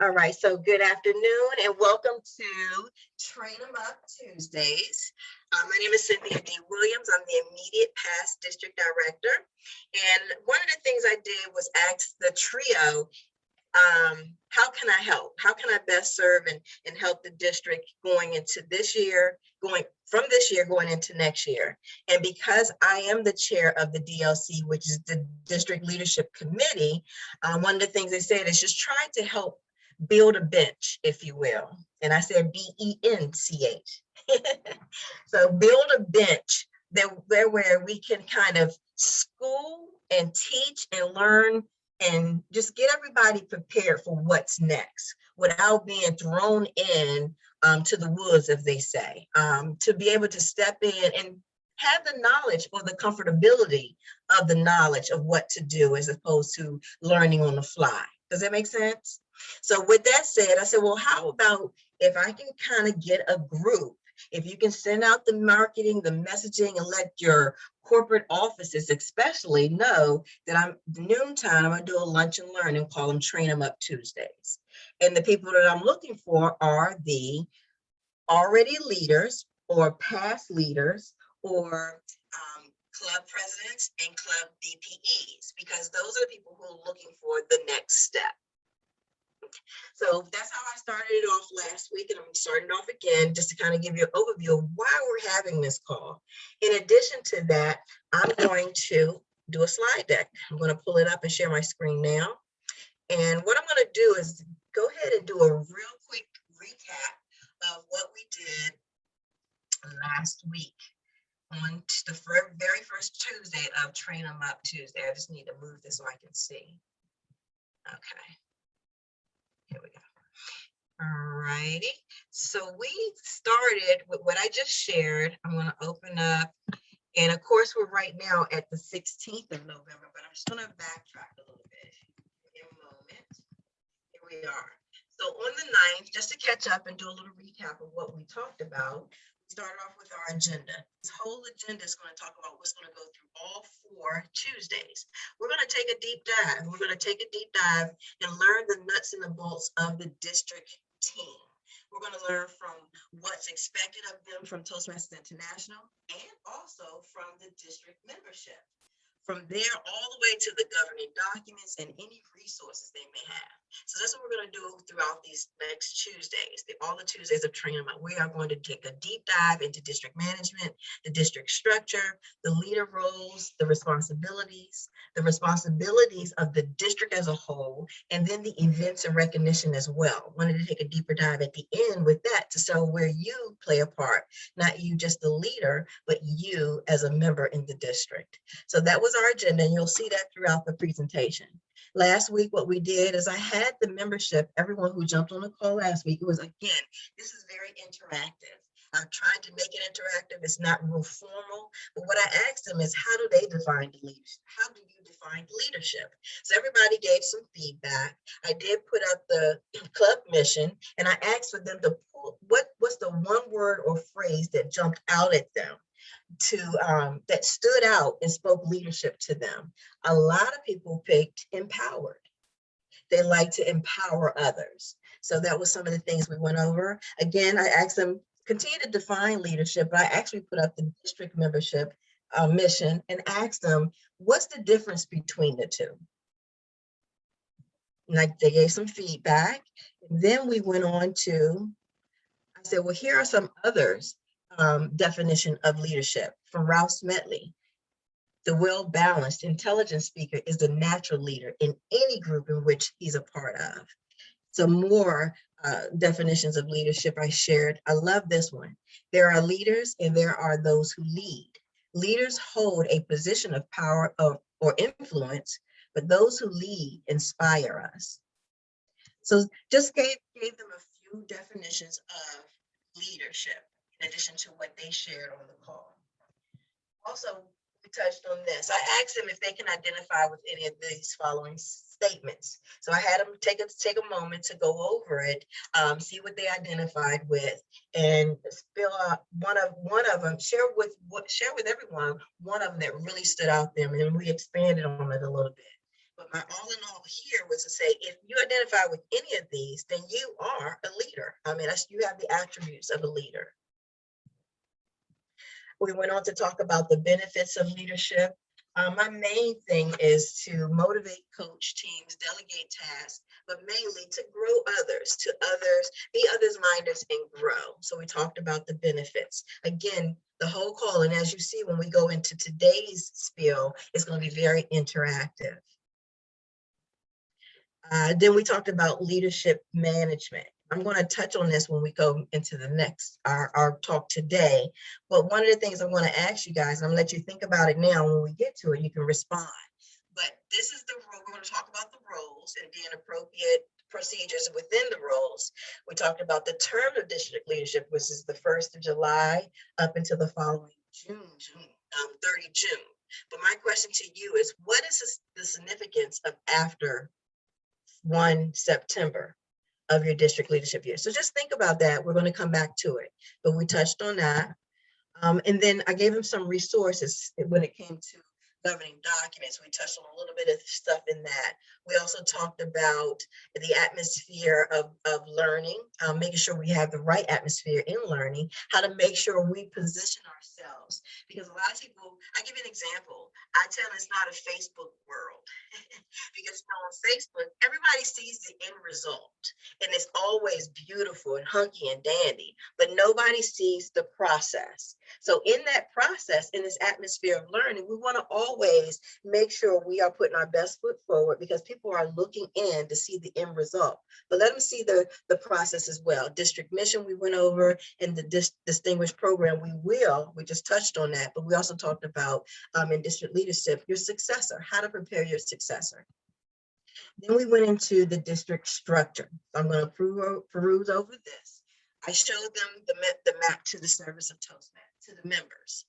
All right, so good afternoon and welcome to Train 'em Up Tuesdays. My name is Cynthia D. Williams. I'm the immediate past district director. And one of the things I did was ask the trio, how can I help? How can I best serve and help the district going into this year, going into next year? And because I am the chair of the DLC, which is the District Leadership Committee, one of the things they said is just try to help build a bench, if you will. And I said BENCH. So build a bench there where we can kind of school and teach and learn and just get everybody prepared for what's next without being thrown in to the woods, as they say, to be able to step in and have the knowledge or the comfortability of the knowledge of what to do as opposed to learning on the fly. Does that make sense? So with that said, I said, well, how about if I can kind of get a group, if you can send out the marketing, the messaging, and let your corporate offices especially know that I'm noontime, I'm gonna do a lunch and learn and call them Train 'em Up Tuesdays. And the people that I'm looking for are the already leaders or past leaders or club presidents and club DPEs, because those are the people who are looking for the next step. So that's how I started it off last week, and I'm starting off again just to kind of give you an overview of why we're having this call. In addition to that, I'm going to do a slide deck. I'm going to pull it up and share my screen now. And what I'm going to do is go ahead and do a real quick recap of what we did last week on the very first Tuesday of Train 'em Up Tuesday. I just need to move this so I can see. Okay. Here we go. All righty. So we started with what I just shared. I'm going to open up. And of course, we're right now at the 16th of November, but I'm just going to backtrack a little bit. In a moment. Here we are. So on the 9th, just to catch up and do a little recap of what we talked about, we started off with our agenda. This whole agenda is going to talk about what's going to go through all 4 Tuesdays. We're going to take a deep dive. We're going to take a deep dive and learn the nuts and the bolts of the district team. We're going to learn from what's expected of them from Toastmasters International and also from the district membership. From there all the way to the governing documents and any resources they may have. So that's what we're going to do throughout these next Tuesdays, all the Tuesdays of Train 'em Up. We are going to take a deep dive into district management, the district structure, the leader roles, the responsibilities of the district as a whole, and then the events and recognition as well. Wanted to take a deeper dive at the end with that to show where you play a part, not you just the leader, but you as a member in the district. So that was our agenda, and you'll see that throughout the presentation. Last week, what we did is I had the membership, everyone who jumped on the call last week, it was, again, this is very interactive. I've tried to make it interactive. It's not real formal, but what I asked them is, how do they define leadership? How do you define leadership? So everybody gave some feedback. I did put up the club mission, and I asked for them to pull, what's the one word or phrase that jumped out at them? That stood out and spoke leadership to them. A lot of people picked empowered. They like to empower others. So that was some of the things we went over. Again, I asked them, continue to define leadership, but I actually put up the district membership mission and asked them, what's the difference between the two? Like they gave some feedback. And then we went on to, I said, well, here are some others. Definition of leadership from Ralph Smetley. The well-balanced, intelligent speaker is the natural leader in any group in which he's a part of. Some more definitions of leadership I shared. I love this one. There are leaders and there are those who lead. Leaders hold a position of power or influence, but those who lead inspire us. So just gave them a few definitions of leadership, in addition to what they shared on the call. Also, we touched on this. I asked them if they can identify with any of these following statements. So I had them take a moment to go over it, see what they identified with, and spill out one of them, share with everyone one of them that really stood out them, and we expanded on it a little bit. But my all in all here was to say, if you identify with any of these, then you are a leader. I mean, you have the attributes of a leader. We went on to talk about the benefits of leadership. My main thing is to motivate, coach teams, delegate tasks, but mainly to grow others, be others minded and grow. So we talked about the benefits. Again, the whole call, and as you see, when we go into today's spiel, it's going to be very interactive. Then we talked about leadership management. I'm going to touch on this when we go into the next, our talk today. But one of the things I want to ask you guys, and I'm going to let you think about it now. When we get to it, you can respond. But this is the role. We're going to talk about the roles and the appropriate procedures within the roles. We talked about the term of district leadership, which is the 1st of July up until the following June, 30 June. But my question to you is, what is the significance of after 1 September of your district leadership year? So just think about that. We're going to come back to it, but we touched on that. And then I gave them some resources when it came to governing documents. We touched on a little bit of stuff in that. We also talked about the atmosphere of learning, making sure we have the right atmosphere in learning, how to make sure we position ourselves. Because a lot of people, I give you an example. I tell them it's not a Facebook world. Because on Facebook, everybody sees the end result. And it's always beautiful and hunky and dandy, but nobody sees the process. So in that process, in this atmosphere of learning, we want to always make sure we are putting our best foot forward, because people are looking in to see the end result. But let them see the process as well. District mission we went over, and the distinguished program we just touched on that, but we also talked about in district leadership, your successor, how to prepare your successor. Then we went into the district structure. So I'm going to peruse over this. I showed them the map to the service of Toastmasters, to the members.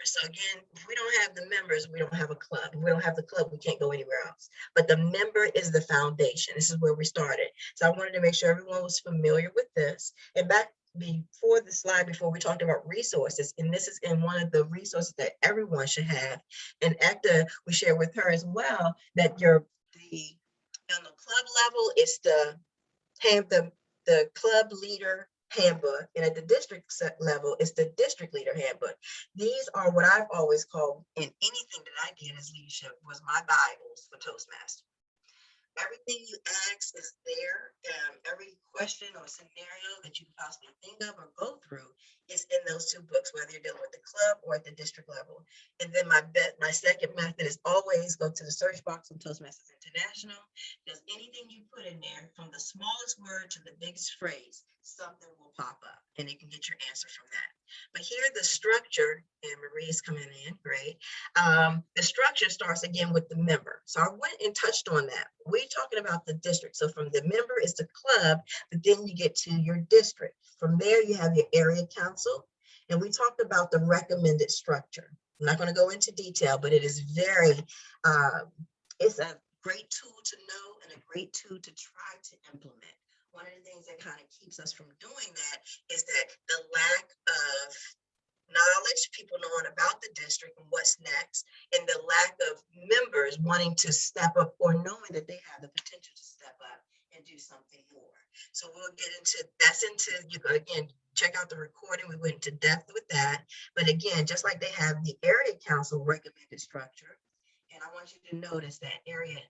So again, if we don't have the members, we don't have a club. If we don't have the club, we can't go anywhere else. But the member is the foundation. This is where we started. So I wanted to make sure everyone was familiar with this. And back before the slide, before we talked about resources, and this is in one of the resources that everyone should have. And Ekta, we share with her as well, that on the club level, it's the club leader handbook, and at the district level, it's the district leader handbook. These are what I've always called, in anything that I did as leadership, was my Bibles for Toastmasters. Everything you ask is there. Every question or scenario that you can possibly think of or go through is in those two books, whether you're dealing with the club or at the district level. And then my second method is always go to the search box of Toastmasters International, because anything you put in there, from the smallest word to the biggest phrase, something will pop up and you can get your answer from that. But here the structure, and Marie's coming in, great. The structure starts again with the member. So I went and touched on that. We're talking about the district. So from the member is the club, but then you get to your district. From there, you have your area council. And we talked about the recommended structure. I'm not going to go into detail, but it is it's a great tool to know and a great tool to try to implement. One of the things that kind of keeps us from doing that is that the lack of knowledge, people knowing about the district and what's next, and the lack of members wanting to step up or knowing that they have the potential to step up and do something more. So we'll get into, you can again, check out the recording. We went into depth with that. But again, just like they have the area council recommended structure, and I want you to notice that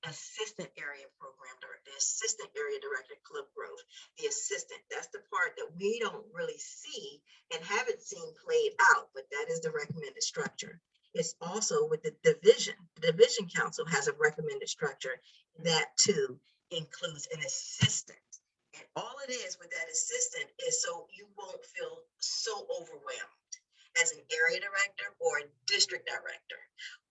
assistant area program director, the assistant area director, club growth, the assistant, that's the part that we don't really see and haven't seen played out, but that is the recommended structure. It's also with the division. The division council has a recommended structure that too includes an assistant. And all it is with that assistant is so you won't feel so overwhelmed as an area director or a district director.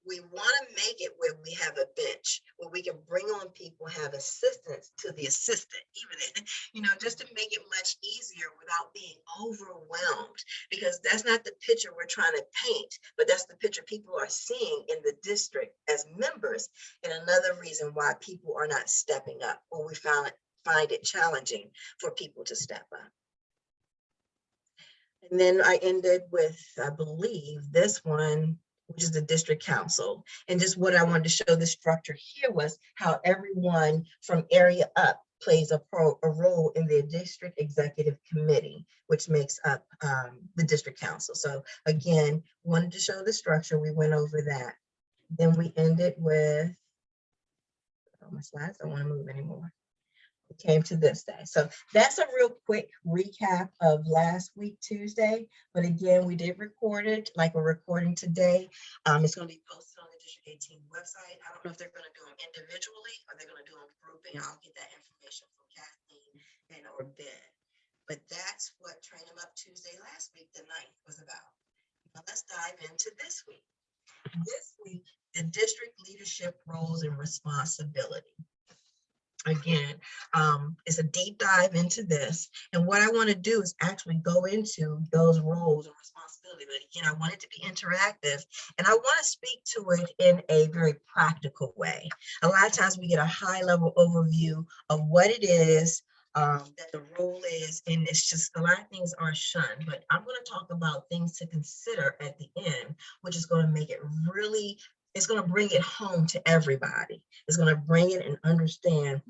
We want to make it where we have a bench where we can bring on people, have assistants to the assistant, even, just to make it much easier without being overwhelmed, because that's not the picture we're trying to paint, but that's the picture people are seeing in the district as members. And another reason why people are not stepping up, or we find it challenging for people to step up. And then I ended with, I believe, this one which is the district council. And just what I wanted to show the structure here was how everyone from area up plays a role in the district executive committee, which makes up the district council. So again, wanted to show the structure. We went over that. Then we ended with, oh, my slides don't want to move anymore. Came to this day. So that's a real quick recap of last week, Tuesday. But again, we did record it like we're recording today. It's going to be posted on the District 18 website. I don't know if they're going to do them individually or they're going to do them grouping. I'll get that information from Kathleen and or Ben. But that's what Train 'em Up Tuesday last week, the 9th, was about. Now let's dive into this week. This week, the district leadership roles and responsibility. Again, it's a deep dive into this. And what I want to do is actually go into those roles and responsibility. But again, I want it to be interactive and I want to speak to it in a very practical way. A lot of times we get a high level overview of what it is that the role is, and it's just a lot of things are shunned, but I'm going to talk about things to consider at the end, which is going to make it really, it's going to bring it home to everybody. It's going to bring it and understand,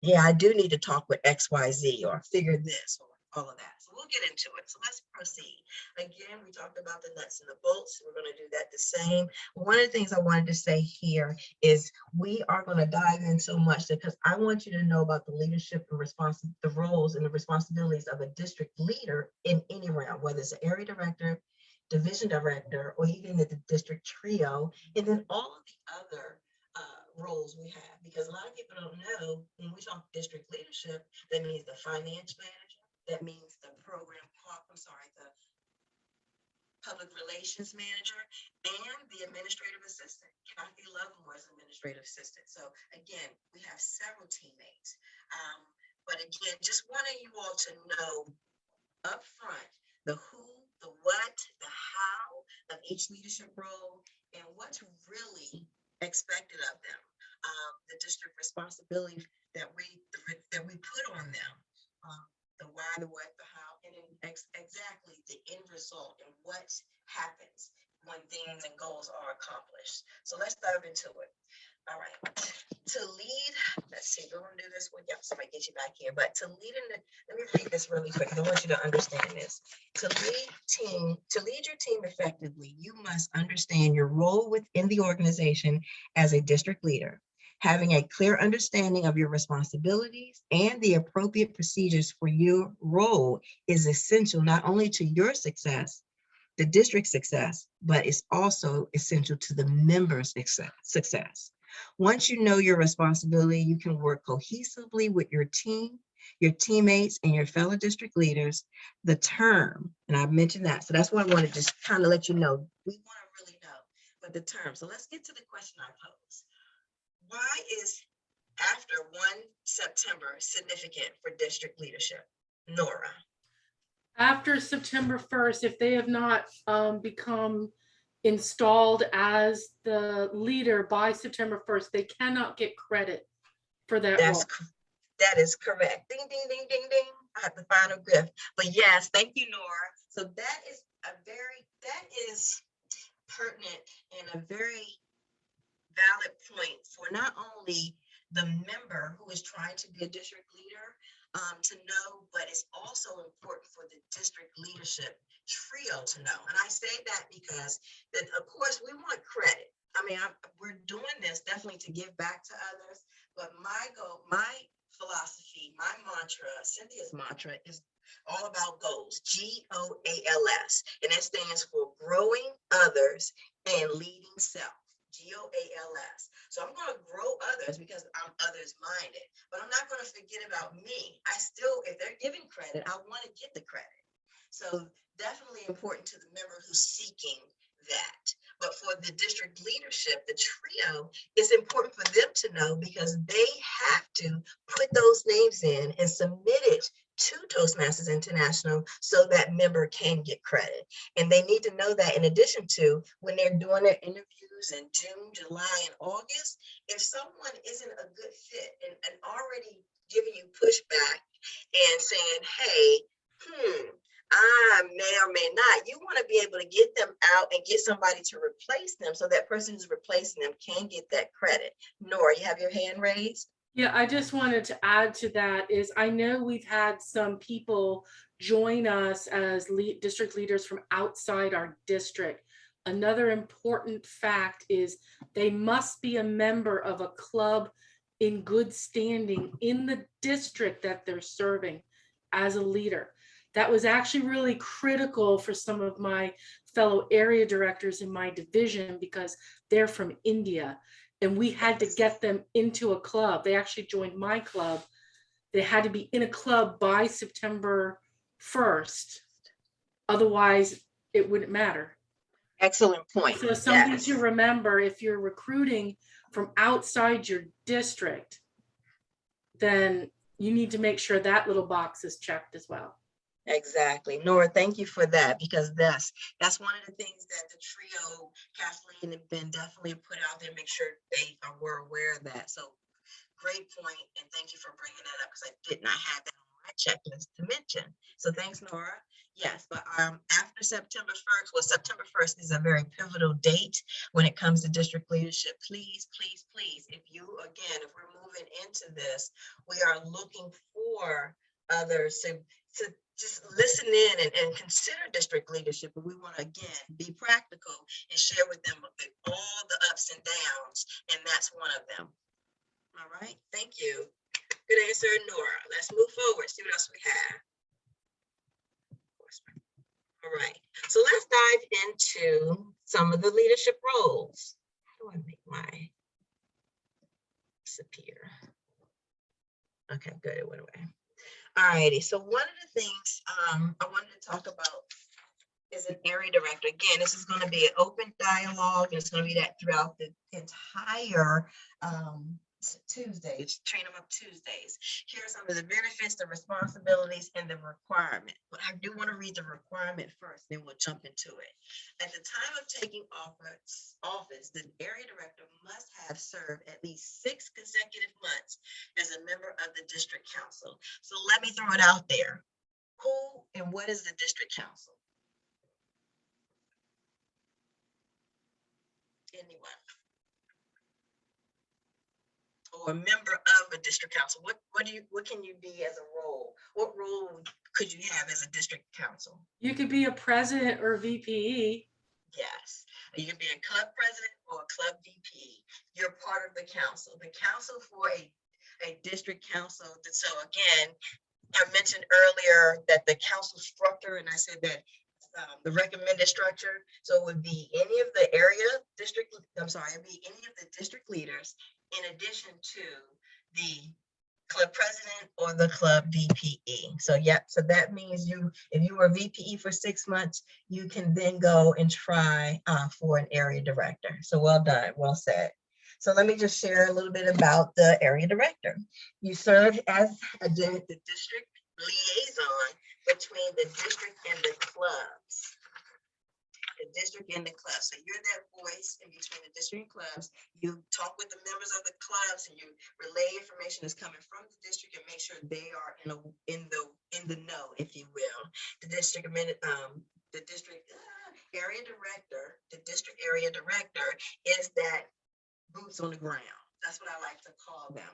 yeah, I do need to talk with XYZ or figure this or all of that. So we'll get into it. So let's proceed. Again, we talked about the nuts and the bolts. We're going to do that the same. One of the things I wanted to say here is we are going to dive in so much because I want you to know about the leadership and the roles and the responsibilities of a district leader in any realm, whether it's an area director, division director, or even the district trio, and then all of the other roles we have, because a lot of people don't know when we talk district leadership, that means the finance manager, that means the the public relations manager, and the administrative assistant. Kathy Lovemore is administrative assistant. So again, we have several teammates. But again, just wanting you all to know up front the who, the what, the how of each leadership role and what's really expected of them. The district responsibility that we put on them, the why, the what, the how, and then exactly the end result and what happens when things and goals are accomplished. So let's dive into it. All right. To lead, let's see, we're going to do this one. Yep, somebody get you back here. But to lead let me read this really quick. I want you to understand this. To lead your team effectively, you must understand your role within the organization as a district leader. Having a clear understanding of your responsibilities and the appropriate procedures for your role is essential not only to your success, the district's success, but it's also essential to the members' success. Once you know your responsibility, you can work cohesively with your team, your teammates, and your fellow district leaders. The term, and I've mentioned that, so that's what I want to just kind of let you know. We want to really know, but the term. So let's get to the question I posed. Why is after 1 September significant for district leadership? Nora. After September 1st, if they have not become installed as the leader by September 1st, they cannot get credit for that role. That is correct. Ding, ding, ding, ding, ding. I have the final gift. But yes, thank you, Nora. So that is pertinent and a very valid point for not only the member who is trying to be a district leader to know, but it's also important for the district leadership trio to know. And I say that because that, of course, we want credit. I mean, we're doing this definitely to give back to others, but my goal, my philosophy, my mantra, Cynthia's mantra is all about goals, GOALS, and that stands for growing others and leading self. GOALS. So I'm going to grow others because I'm others minded, but I'm not going to forget about me. I still, if they're giving credit, I want to get the credit. So definitely important to the member who's seeking that. But for the district leadership, the trio, it's important for them to know because they have to put those names in and submit it to Toastmasters International so that member can get credit. And they need to know that in addition to when they're doing their interviews in June, July, and August, if someone isn't a good fit and already giving you pushback and saying, hey, may or may not. You want to be able to get them out and get somebody to replace them so that person who's replacing them can get that credit. Nora, you have your hand raised? Yeah, I just wanted to add to that is I know we've had some people join us as district leaders from outside our district. Another important fact is they must be a member of a club in good standing in the district that they're serving as a leader. That was actually really critical for some of my fellow area directors in my division because they're from India. And we had to get them into a club. They actually joined my club. They had to be in a club by September 1st. Otherwise, it wouldn't matter. Excellent point. So something to remember, if you're recruiting from outside your district, then you need to make sure that little box is checked as well. Exactly. Nora, thank you for that, because that's one of the things that the trio, Kathleen and Ben, definitely put out there, make sure they were aware of that. So great point, and thank you for bringing that up because I did not have that on my checklist to mention. So thanks, Nora. Yes, but after September 1st, well, September 1st is a very pivotal date when it comes to district leadership. Please, please, please, if we're moving into this, we are looking for others to just listen in and consider district leadership. But we want to, again, be practical and share with them all the ups and downs, and that's one of them. All right, thank you. Good answer, Nora. Let's move forward, see what else we have. All right, so let's dive into some of the leadership roles. How do I make my disappear? Okay, good, it went away. All righty, so one of the things I wanted to talk about is an area director. Again, this is going to be an open dialogue, and it's going to be that throughout the entire Tuesdays, Train Them Up Tuesdays. Here are some of the benefits, the responsibilities, and the requirement. But I do want to read the requirement first, then we'll jump into it. At the time of taking office, the area director must have served at least 6 consecutive months as a member of the district council. So let me throw it out there. Who and what is the district council? Anyone? Or a member of a district council? What can you be as a role? What role could you have as a district council? You could be a president or VPE. Yes, you can be a club president or a club VP. You're part of the council. The council for a district council. So again, I mentioned earlier that the council structure, and I said that the recommended structure. So it would be any of the it'd be any of the district leaders in addition to the club president or the club VPE. So so that means if you were VPE for 6 months, you can then go and try for an area director. So well done, well said. So let me just share a little bit about the area director. You serve as the district liaison between the district and the clubs. The district and the clubs. So you're that voice in between the district and clubs. You talk with the members of the clubs and you relay information that's coming from the district and make sure they are in the know, if you will. The district area director, the district area director is that boots on the ground. That's what I like to call them.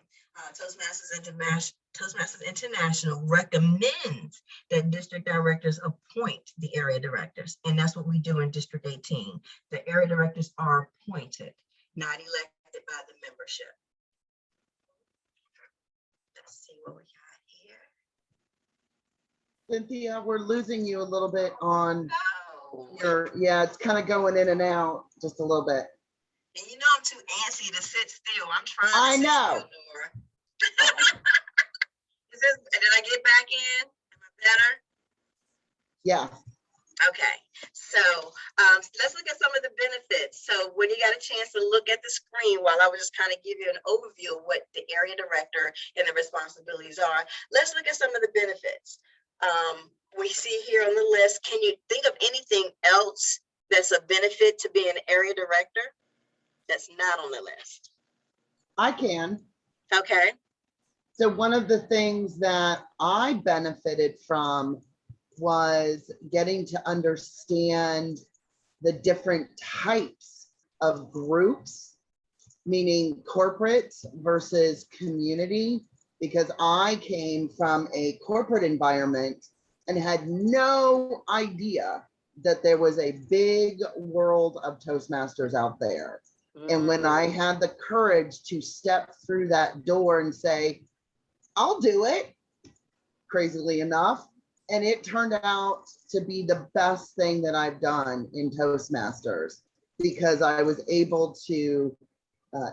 Toastmasters International recommends that district directors appoint the area directors. And that's what we do in District 18. The area directors are appointed, not elected by the membership. Let's see what we got here. Cynthia, we're losing you a little bit on Oh. it's kind of going in and out just a little bit. And you know I'm too antsy to sit still. I'm trying to I sit know. still, did I get back in? Am I better? Yeah. Okay, so let's look at some of the benefits. So when you got a chance to look at the screen while I was just kind of give you an overview of what the area director and the responsibilities are, let's look at some of the benefits. We see here on the list, can you think of anything else that's a benefit to being an area director that's not on the list? I can. Okay. So one of the things that I benefited from was getting to understand the different types of groups, meaning corporate versus community, because I came from a corporate environment and had no idea that there was a big world of Toastmasters out there. And when I had the courage to step through that door and say, I'll do it, crazily enough, and it turned out to be the best thing that I've done in Toastmasters, because I was able to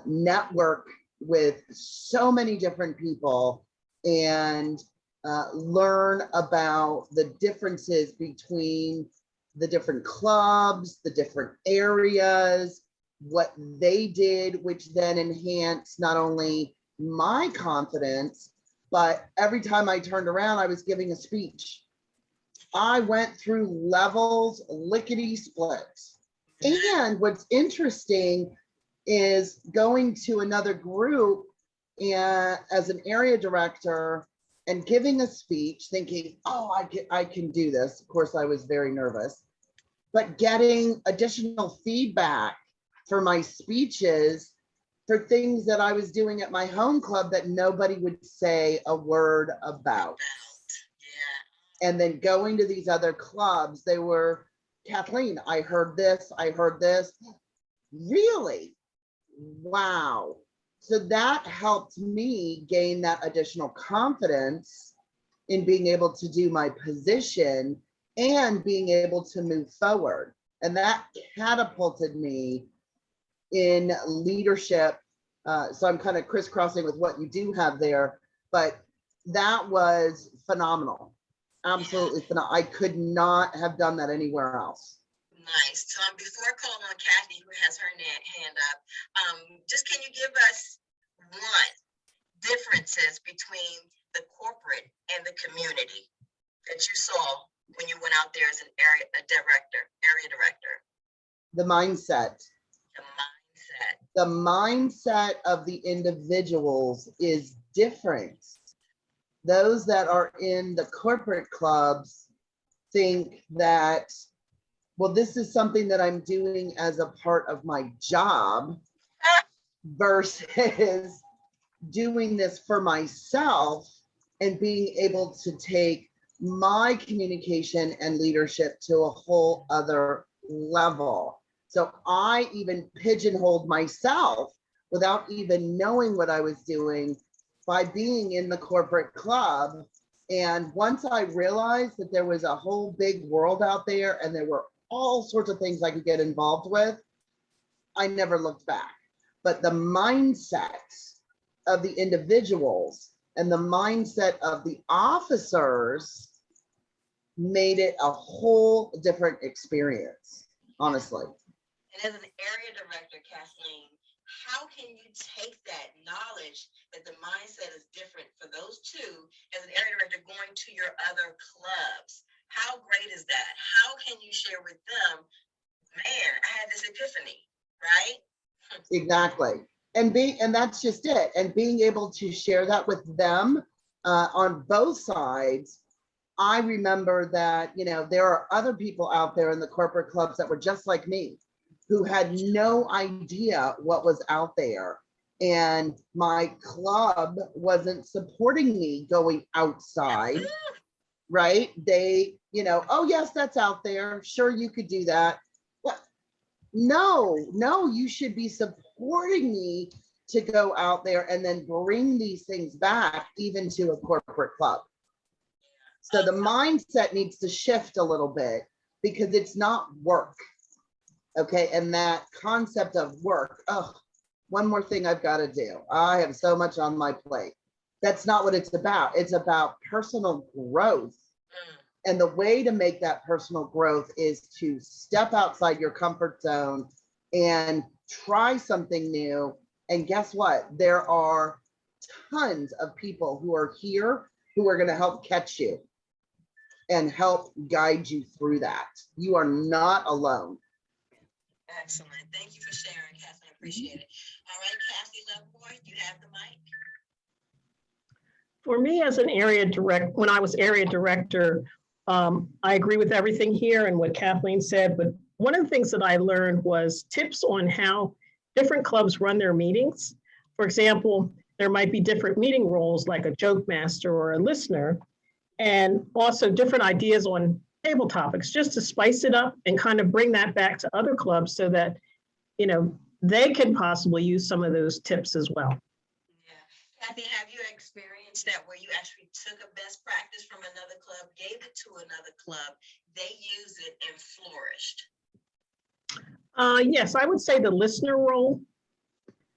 network with so many different people and learn about the differences between the different clubs, the different areas, what they did, which then enhanced not only my confidence, but every time I turned around, I was giving a speech. I went through levels, lickety split. And what's interesting is going to another group and as an area director and giving a speech thinking, oh, I can do this. Of course, I was very nervous, but getting additional feedback for my speeches for things that I was doing at my home club that nobody would say a word about. Yeah. And then going to these other clubs, they were, Kathleen, I heard this, I heard this. Really? Wow. So that helped me gain that additional confidence in being able to do my position and being able to move forward. And that catapulted me in leadership. So I'm kind of crisscrossing with what you do have there, but that was phenomenal. Absolutely phenomenal. I could not have done that anywhere else. Nice. So before I call on Kathy, who has her hand up, just can you give us one differences between the corporate and the community that you saw when you went out there as an area director? The mindset. The mindset of the individuals is different. Those that are in the corporate clubs think that, well, this is something that I'm doing as a part of my job versus doing this for myself and being able to take my communication and leadership to a whole other level. So I even pigeonholed myself without even knowing what I was doing by being in the corporate club. And once I realized that there was a whole big world out there and there were all sorts of things I could get involved with, I never looked back. But the mindset of the individuals and the mindset of the officers made it a whole different experience, honestly. And as an area director, Kathleen, how can you take that knowledge that the mindset is different for those two as an area director going to your other clubs? How great is that? How can you share with them, man, I had this epiphany, right? Exactly. And that's just it. And being able to share that with them on both sides. I remember that, you know, there are other people out there in the corporate clubs that were just like me, who had no idea what was out there. And my club wasn't supporting me going outside, right? They, you know, oh yes, that's out there. Sure, you could do that. What? No, you should be supporting me to go out there and then bring these things back even to a corporate club. So the mindset needs to shift a little bit because it's not work. Okay, and that concept of work, oh, one more thing I've got to do. I have so much on my plate. That's not what it's about. It's about personal growth. And the way to make that personal growth is to step outside your comfort zone and try something new. And guess what? There are tons of people who are here who are going to help catch you and help guide you through that. You are not alone. Excellent. Thank you for sharing, Kathleen. Appreciate it. All right, Kathy Loveboy, you have the mic. For me as an area director, when I was area director, I agree with everything here and what Kathleen said, but one of the things that I learned was tips on how different clubs run their meetings. For example, there might be different meeting roles like a joke master or a listener, and also different ideas on table topics, just to spice it up and kind of bring that back to other clubs so that, you know, they can possibly use some of those tips as well. Yeah. Kathy, have you experienced that where you actually took a best practice from another club, gave it to another club, they used it and flourished? Yes, I would say the listener role.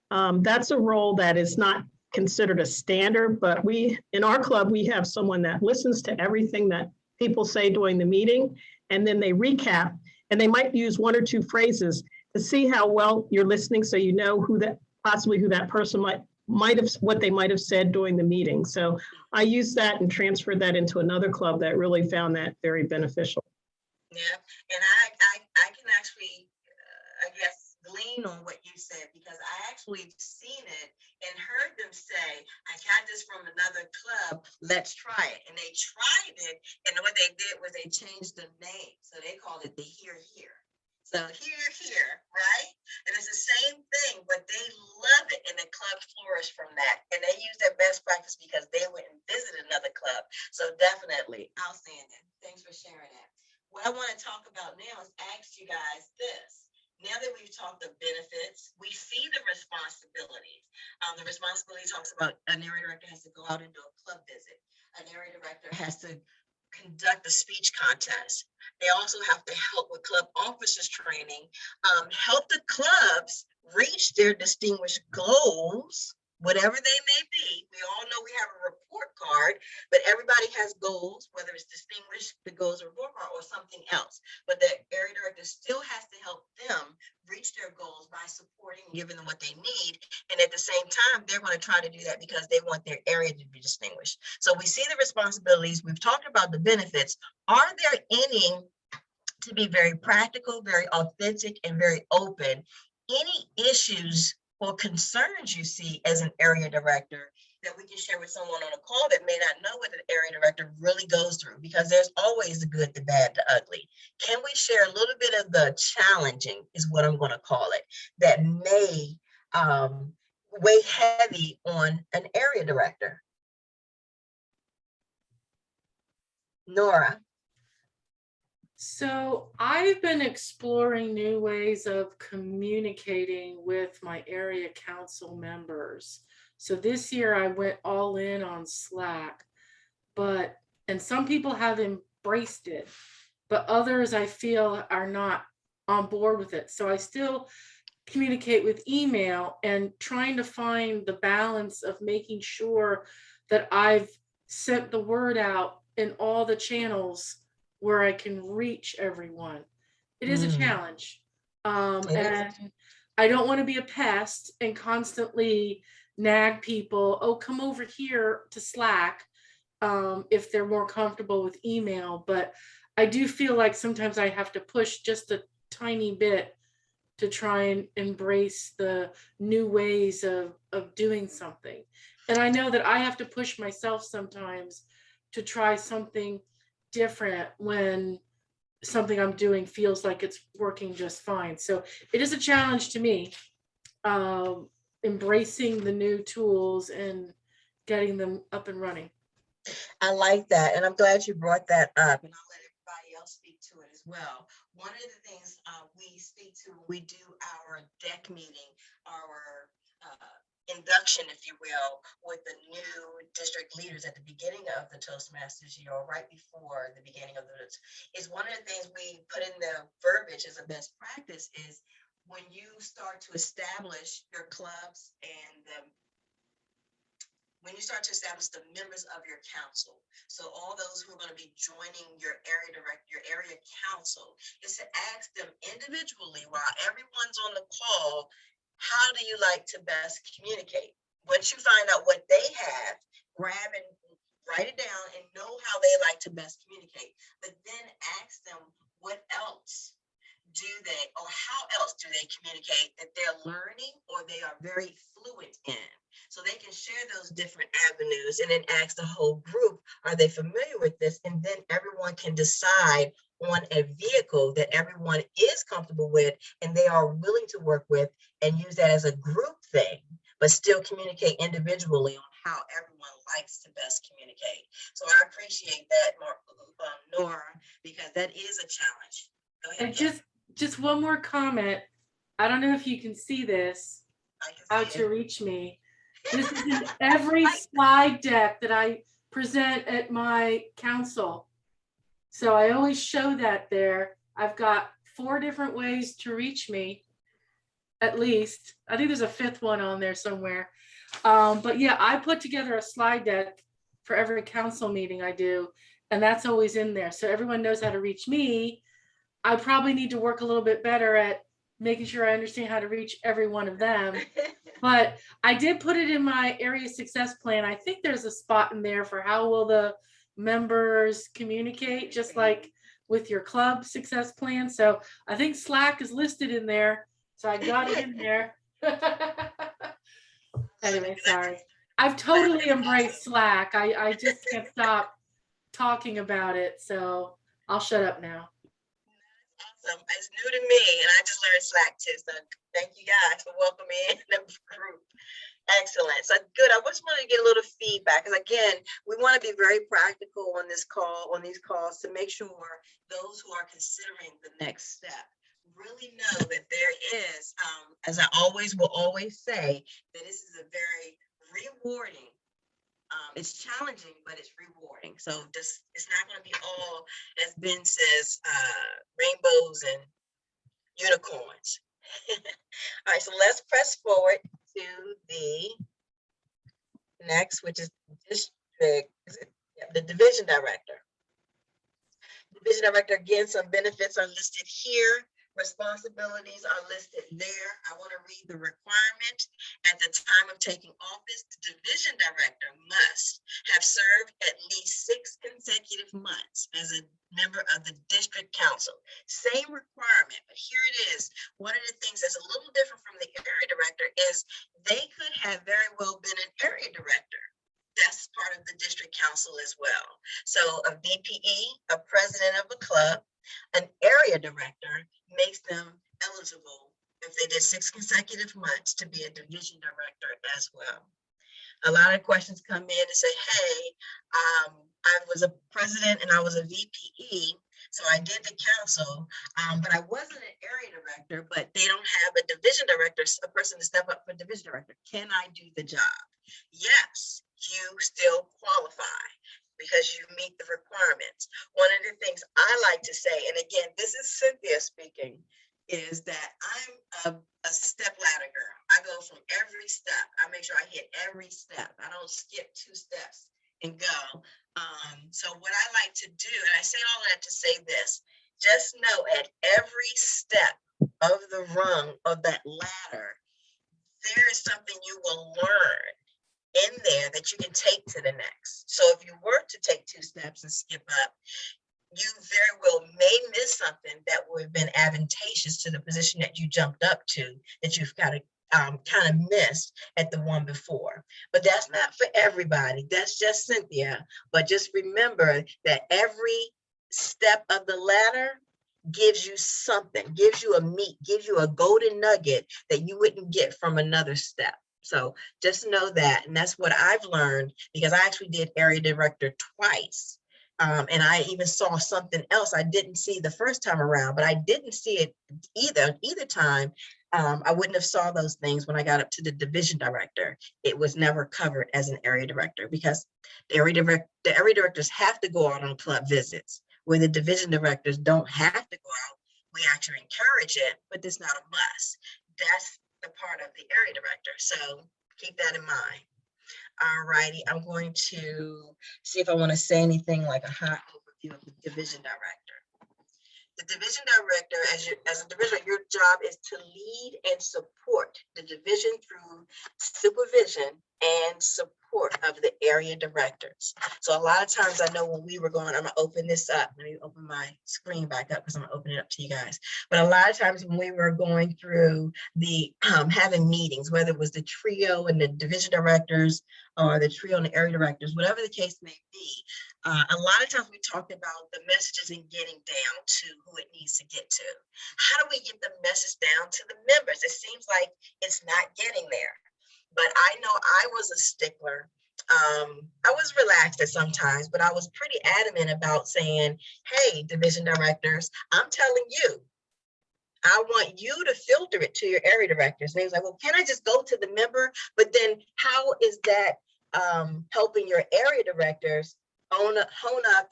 That's a role that is not considered a standard, but in our club, we have someone that listens to everything that people say during the meeting, and then they recap, and they might use one or two phrases to see how well you're listening, so you know who that person might have, what they might have said during the meeting. So I used that and transferred that into another club that really found that very beneficial. Yeah, and I can actually, I guess, glean on what you said, because I actually seen it and heard them say, I got this from another club, let's try it. And they tried it, and what they did was they changed the name. So they called it the Here Here. So here, right? And it's the same thing, but they love it, and the club flourished from that. And they use their best practice because they went and visited another club. So definitely outstanding. Thanks for sharing that. What I want to talk about now is ask you guys this. Now that we've talked of benefits, we see the responsibilities. The responsibility talks about an area director has to go out and do a club visit. An area director has to conduct a speech contest. They also have to help with club officers training, help the clubs reach their distinguished goals, whatever they may be. We all know we have a report card, but everybody has goals, whether it's distinguished, the goals or report card, or something else. But the area director still has to help them reach their goals by supporting, giving them what they need. And at the same time, they're going to try to do that because they want their area to be distinguished. So we see the responsibilities. We've talked about the benefits. Are there any, to be very practical, very authentic, and very open, any issues or concerns you see as an area director that we can share with someone on a call that may not know what an area director really goes through? Because there's always the good, the bad, the ugly. Can we share a little bit of the challenging, is what I'm going to call it, that may weigh heavy on an area director? Nora. So I've been exploring new ways of communicating with my area council members. So this year I went all in on Slack, and some people have embraced it, but others I feel are not on board with it. So I still communicate with email and trying to find the balance of making sure that I've sent the word out in all the channels where I can reach everyone. It is a challenge. And I don't want to be a pest and constantly nag people, oh, come over here to Slack, if they're more comfortable with email. But I do feel like sometimes I have to push just a tiny bit to try and embrace the new ways of doing something. And I know that I have to push myself sometimes to try something different when something I'm doing feels like it's working just fine. So it is a challenge to me, embracing the new tools and getting them up and running. I like that, and I'm glad you brought that up, and I'll let everybody else speak to it as well. One of the things we speak to when we do our deck meeting, our induction, if you will, with the new district leaders at the beginning of the Toastmasters year, or right before the beginning of the, is one of the things we put in the verbiage as a best practice is when you start to establish your clubs and when you start to establish the members of your council, so all those who are going to be joining your area director, your area council, is to ask them individually while everyone's on the call, how do you like to best communicate? Once you find out what they have, grab and write it down and know how they like to best communicate. But then ask them, what else do they, or how else do they communicate that they're learning or they are very fluent in? So they can share those different avenues and then ask the whole group, are they familiar with this? And then everyone can decide on a vehicle that everyone is comfortable with and they are willing to work with, and use that as a group thing, but still communicate individually on how everyone likes to best communicate. So I appreciate that, Nora, because that is a challenge. Go ahead. And just one more comment. I don't know if you can see this, how to reach me. This is in every slide deck that I present at my council. So I always show that there. I've got 4 different ways to reach me, at least. I think there's a 5th one on there somewhere. But yeah, I put together a slide deck for every council meeting I do, and that's always in there. So everyone knows how to reach me. I probably need to work a little bit better at making sure I understand how to reach every one of them. But I did put it in my area success plan. I think there's a spot in there for how will the members communicate, just like with your club success plan. So I think Slack is listed in there. So I got it in there. Anyway, sorry. I've totally embraced Slack. I just can't stop talking about it. So I'll shut up now. Awesome. It's new to me, and I just learned Slack too. So thank you guys for welcoming me in the group. Excellent. So good. I just wanted to get a little feedback, because again, we want to be very practical on this call, on these calls, to make sure those who are considering the next step really know that there is, as I will always say, that this is a very rewarding. It's challenging, but it's rewarding. So this, it's not going to be all, as Ben says, rainbows and unicorns. All right, so let's press forward to the next, which is the division director. Division director, again, some benefits are listed here. Responsibilities are listed there. I want to read the requirement. At the time of taking office, the division director must have served at least 6 consecutive months as a member of the district council. Same requirement, but here it is. One of the things that's a little different from the area director is they could have very well been an area director. That's part of the district council as well. So a VPE, a president of a club, an area director makes them eligible if they did 6 consecutive months to be a division director as well. A lot of questions come in and say, hey, I was a president and I was a VPE, so I did the council, but I wasn't an area director, but they don't have a division director, a person to step up for division director. Can I do the job? Yes, you still qualify, because you meet the requirements. One of the things I like to say, and again, this is Cynthia speaking, is that I'm a step ladder girl. I go from every step. I make sure I hit every step. I don't skip 2 steps and go. So what I like to do, and I say all of that to say this, just know at every step of the rung of that ladder, there is something you will learn in there that you can take to the next. So if you were to take 2 steps and skip up, you very well may miss something that would have been advantageous to the position that you jumped up to, that you've got to kind of missed at the one before. But that's not for everybody. That's just Cynthia. But just remember that every step of the ladder gives you something, gives you a meat, gives you a golden nugget that you wouldn't get from another step. So just know that. And that's what I've learned, because I actually did area director twice. And I even saw something else I didn't see the first time around, but I didn't see it either time. I wouldn't have saw those things when I got up to the division director. It was never covered as an area director, because the area directors have to go out on club visits, where the division directors don't have to go out. We actually encourage it, but it's not a must. That's the part of the area director. So keep that in mind. All righty, I'm going to see if I want to say anything like a high overview of the division director. The division director, as a division, your job is to lead and support the division through supervision and support of the area directors. So a lot of times I know when we were going, I'm gonna open this up. Let me open my screen back up because I'm gonna open it up to you guys. But a lot of times when we were going through the having meetings, whether it was the trio and the division directors or the trio and the area directors, whatever the case may be, a lot of times we talked about the messages and getting down to who it needs to get to. How do we get the message down to the members? It seems like it's not getting there. But I know I was a stickler. I was relaxed at sometimes, but I was pretty adamant about saying, hey, division directors, I'm telling you, I want you to filter it to your area directors. And they was like, well, can I just go to the member? But then how is that helping your area directors hone up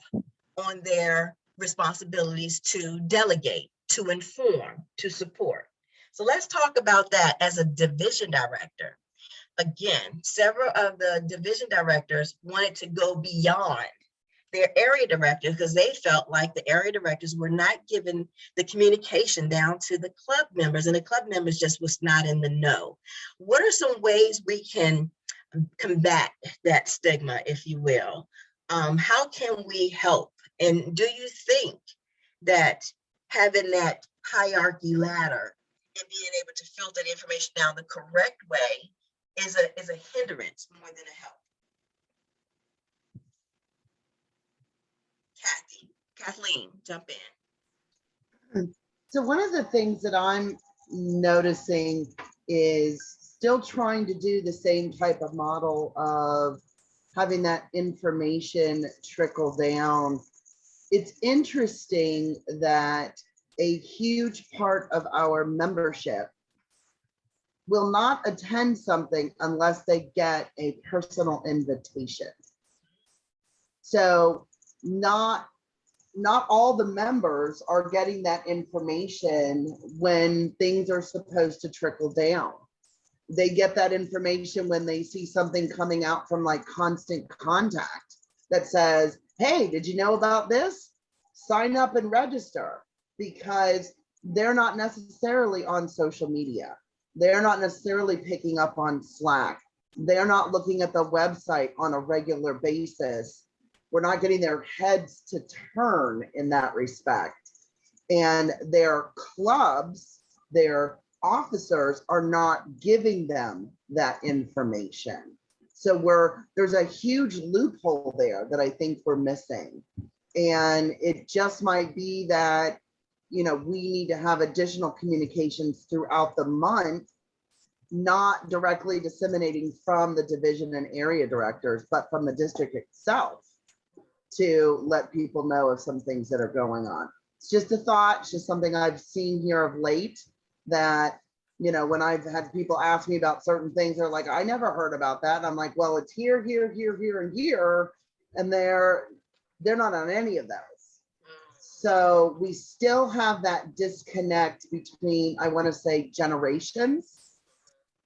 on their responsibilities to delegate, to inform, to support? So let's talk about that as a division director. Again, several of the division directors wanted to go beyond their area directors because they felt like the area directors were not giving the communication down to the club members, and the club members just was not in the know. What are some ways we can combat that stigma, if you will? How can we help? And do you think that having that hierarchy ladder and being able to filter the information down the correct way is a hindrance more than a help? Kathleen, jump in. So one of the things that I'm noticing is still trying to do the same type of model of having that information trickle down. It's interesting that a huge part of our membership will not attend something unless they get a personal invitation. So not all the members are getting that information when things are supposed to trickle down. They get that information when they see something coming out from like Constant Contact that says, hey, did you know about this? Sign up and register, because they're not necessarily on social media. They're not necessarily picking up on Slack. They're not looking at the website on a regular basis. We're not getting their heads to turn in that respect. And their clubs, their officers are not giving them that information. So there's a huge loophole there that I think we're missing. And it just might be that, we need to have additional communications throughout the month, not directly disseminating from the division and area directors, but from the district itself, to let people know of some things that are going on. It's just a thought. It's just something I've seen here of late that, when I've had people ask me about certain things, they're like, I never heard about that. And I'm like, well, it's here, and here. And they're not on any of those. So we still have that disconnect between, I want to say, generations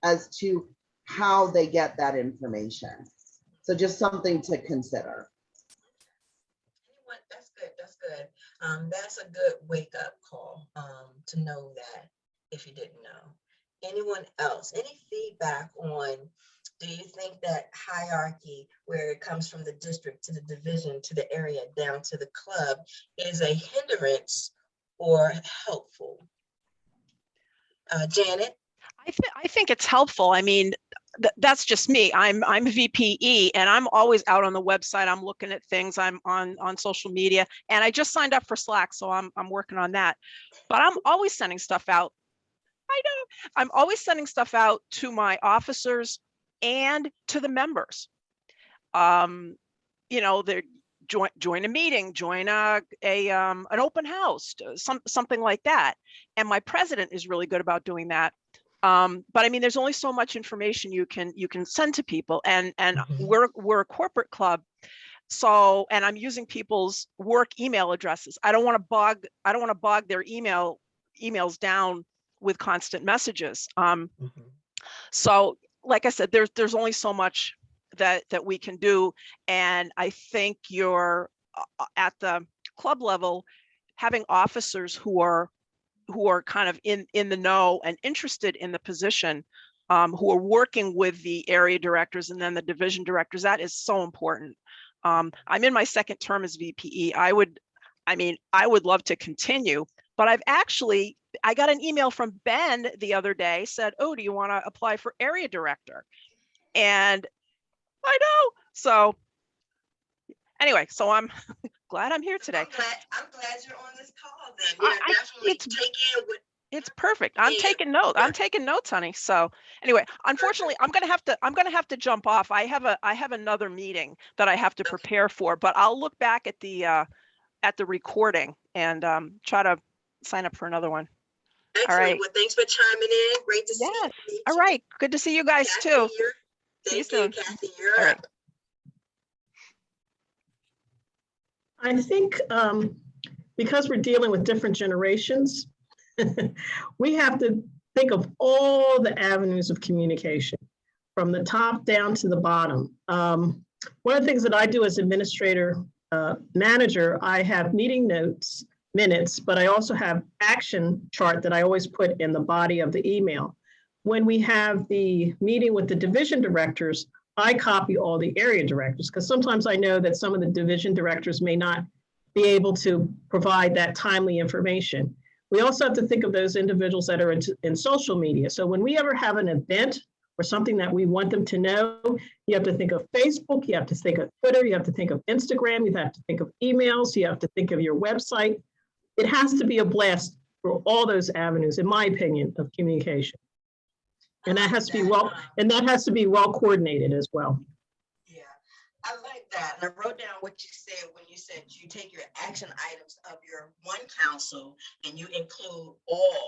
as to how they get that information. So just something to consider. That's good. That's good. That's a good wake up call to know that if you didn't know. Anyone else? Any feedback on, do you think that hierarchy, where it comes from the district to the division to the area down to the club, is a hindrance or helpful? Janet? I think it's helpful. I mean, that's just me. I'm a VPE, and I'm always out on the website. I'm looking at things. I'm on social media, and I just signed up for Slack, so I'm working on that. But I'm always sending stuff out. I know I'm always sending stuff out to my officers and to the members. They're join a meeting, join an open house, something like that. And my president is really good about doing that. But I mean, there's only so much information you can send to people, and we're a corporate club. So, and I'm using people's work email addresses. I don't want to bog their emails down with constant messages. So like I said, there's only so much that we can do. And I think you're at the club level, having officers who are kind of in the know and interested in the position who are working with the area directors and then the division directors. That is so important. I'm in my second term as VPE. I would love to continue, but I got an email from Ben the other day, said, oh, do you want to apply for area director? And I know. So anyway, so I'm glad I'm here today. I'm glad you're on this call then. Yeah, definitely take in what. It's perfect. I'm taking notes. I'm taking notes, honey. So anyway, unfortunately, I'm gonna have to jump off. I have another meeting that I have to prepare for, but I'll look back at the recording and try to sign up for another one. Excellent. All right. Well, thanks for chiming in. Great to see you. All right. Good to see you guys Kathy, too. See you soon. Kathy. You're All up. right. I think because we're dealing with different generations, we have to think of all the avenues of communication from the top down to the bottom. One of the things that I do as administrator manager, I have meeting minutes, but I also have action chart that I always put in the body of the email. When we have the meeting with the division directors, I copy all the area directors because sometimes I know that some of the division directors may not be able to provide that timely information. We also have to think of those individuals that are in social media. So when we ever have an event or something that we want them to know, you have to think of Facebook, you have to think of Twitter, you have to think of Instagram, you have to think of emails, you have to think of your website. It has to be a blast for all those avenues, in my opinion, of communication. And that has to be well coordinated as well. Yeah, I like that. And I wrote down what you said when you said you take your action items of your one council and you include all.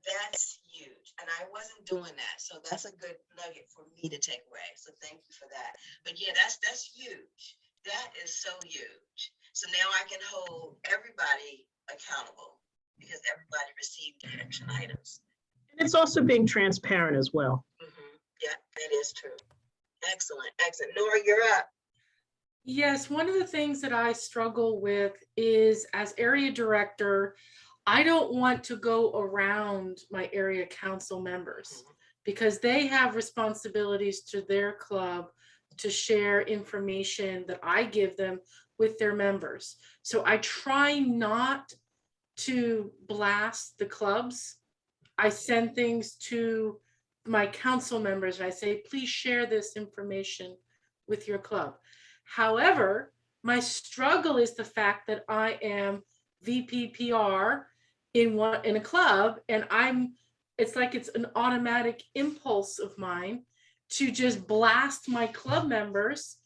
That's huge. And I wasn't doing that. So that's a good nugget for me to take away. So thank you for that. But yeah, that's huge. That is so huge. So now I can hold everybody accountable because everybody received the action items. And it's also being transparent as well. Mm-hmm. Yeah, that is true. Excellent, excellent. Nora, you're up. Yes, one of the things that I struggle with is as area director, I don't want to go around my area council members because they have responsibilities to their club to share information that I give them with their members. So I try not to blast the clubs. I send things to my council members and I say, please share this information with your club. However, my struggle is the fact that I am VPPR in a club, and it's like it's an automatic impulse of mine to just blast my club members.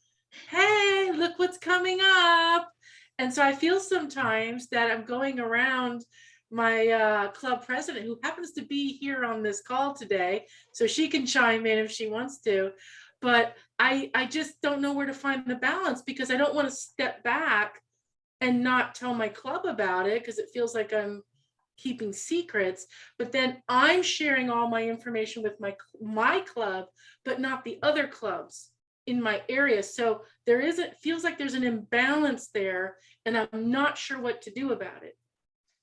Hey, look what's coming up. And so I feel sometimes that I'm going around my club president, who happens to be here on this call today, so she can chime in if she wants to. But I just don't know where to find the balance because I don't want to step back and not tell my club about it because it feels like I'm keeping secrets. But then I'm sharing all my information with my club, but not the other clubs in my area. So feels like there's an imbalance there, and I'm not sure what to do about it.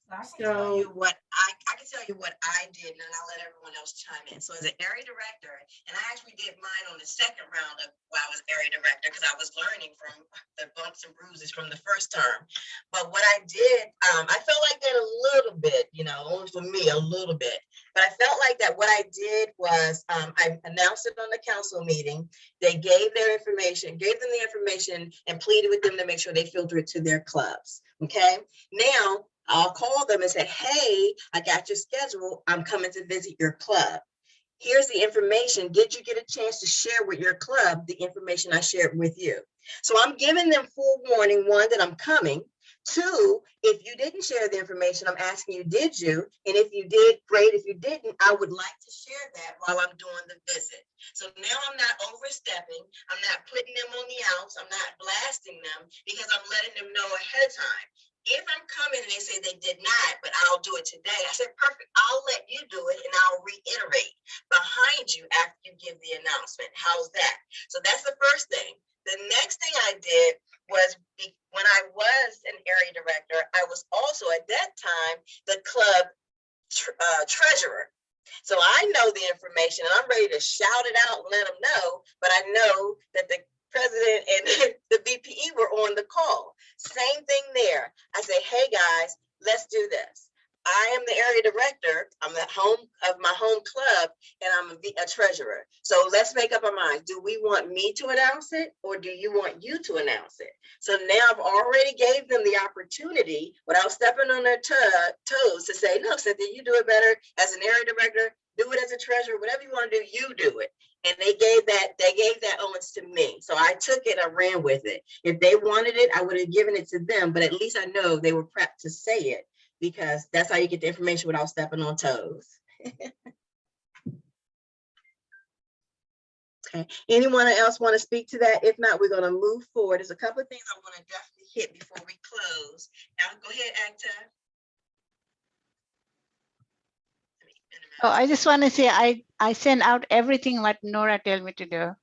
I can tell you what I did, and then I'll let everyone else chime in. So as an area director, and I actually did mine on the second round of while I was area director because I was learning from the bumps and bruises from the first term. But what I did, I felt like that a little bit, only for me, a little bit. But I felt like that what I did was I announced it on the council meeting. They gave them the information, and pleaded with them to make sure they filter it to their clubs. Okay, now I'll call them and say, hey, I got your schedule. I'm coming to visit your club. Here's the information. Did you get a chance to share with your club the information I shared with you? So I'm giving them full warning, one, that I'm coming. Two, if you didn't share the information, I'm asking you, did you? And if you did, great. If you didn't, I would like to share that while I'm doing the visit. So now I'm not overstepping. I'm not putting them on the outs. I'm not blasting them because I'm letting them know ahead of time. If I'm coming and they say they did not, but I'll do it today, I said, perfect, I'll let you do it and I'll reiterate behind you after you give the announcement. How's that? So that's the first thing. The next thing I did was when I was an area director, I was also at that time the club treasurer. So I know the information and I'm ready ready to shout it out and let them know, but I know that the president and the VPE were on the call. Same thing there. I say, hey guys, let's do this. I am the area director. I'm the home of my home club, and I'm a treasurer. So let's make up our minds. Do we want me to announce it, or do you want you to announce it? So now I've already gave them the opportunity without stepping on their toes to say, no, Cynthia, you do it better as an area director. Do it as a treasurer. Whatever you want to do, you do it. And they gave that onus to me. So I took it, I ran with it. If they wanted it, I would have given it to them, but at least I know they were prepped to say it, because that's how you get the information without stepping on toes. Okay, anyone else want to speak to that? If not, we're going to move forward. There's a couple of things I want to definitely hit before we close. Now, go ahead, Acta. Oh, I just want to say I send out everything what Nora tell me to do.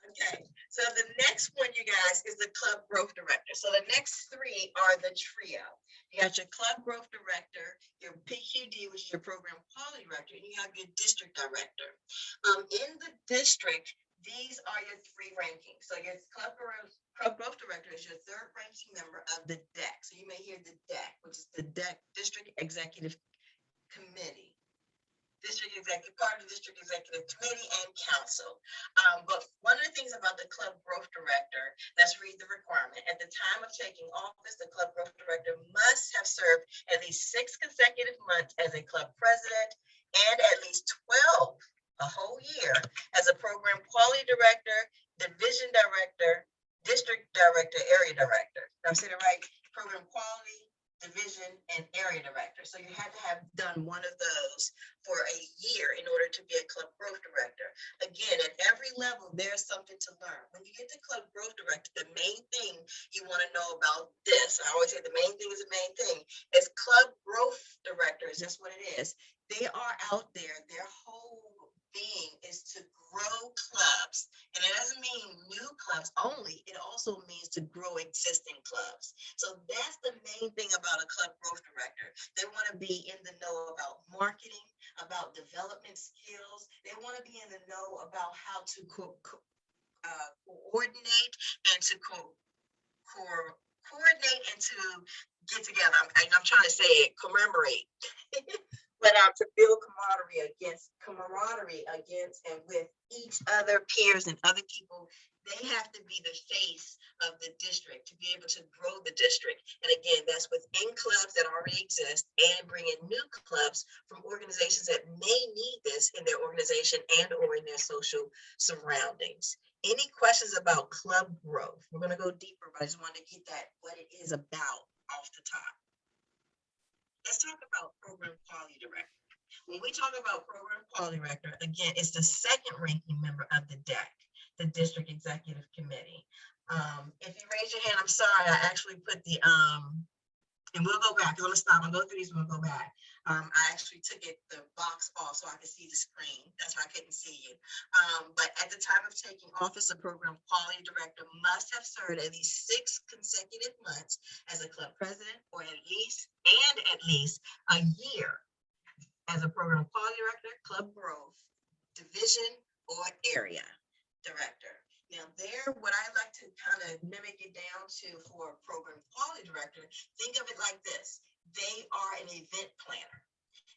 Okay, so the next one, you guys, is the club growth director. So the next three are the trio. You got your club growth director, your PQD, which is your program quality director, and you have your district director. In the district, these are your three rankings. So your club growth director is your third ranking member of the DEC. So you may hear the DEC, which is the DEC District Executive Committee. Part of the District Executive Committee and Council. But one of the things about the Club Growth Director, let's read the requirement. At the time of taking office, the Club Growth Director must have served at least 6 consecutive months as a club president and at least 12, a whole year, as a program quality director, division director, district director, area director. Did I say it right? Program quality, division, and area director. So you had to have done one of those for a year in order to be a club growth director. Again, at every level, there's something to learn. When you get to club growth director, the main thing you want to know about this, I always say the main thing is the main thing, is club growth director is just what it is. They are out there, their whole being is to grow clubs. And it doesn't mean new clubs only, it also means to grow existing clubs. So that's the main thing about a club growth director. They want to be in the know about marketing, about development skills. They want to be in the know about how to coordinate and to coordinate and to get together. I'm trying to say it, commemorate. But to build camaraderie against and with each other peers and other people. They have to be the face of the district to be able to grow the district. And again, that's within clubs that already exist and bring in new clubs from organizations that may need this in their organization and or in their social surroundings. Any questions about club growth? We're going to go deeper, but I just wanted to get that what it is about off the top. Let's talk about program quality director. When we talk about program quality director, again, it's the second ranking member of the DEC, the District Executive Committee. If you raise your hand, I'm sorry, I actually put the, and we'll go back. I'm gonna stop, I'll go through these, we'll go back. I actually took the box off so I could see the screen. That's why I couldn't see you. But at the time of taking office, a program quality director must have served at least 6 consecutive months as a club president, or at least a year as a program quality director, club growth, division, or area director. Now there, what I like to kind of mimic it down to for a program quality director, think of it like this. They are an event planner,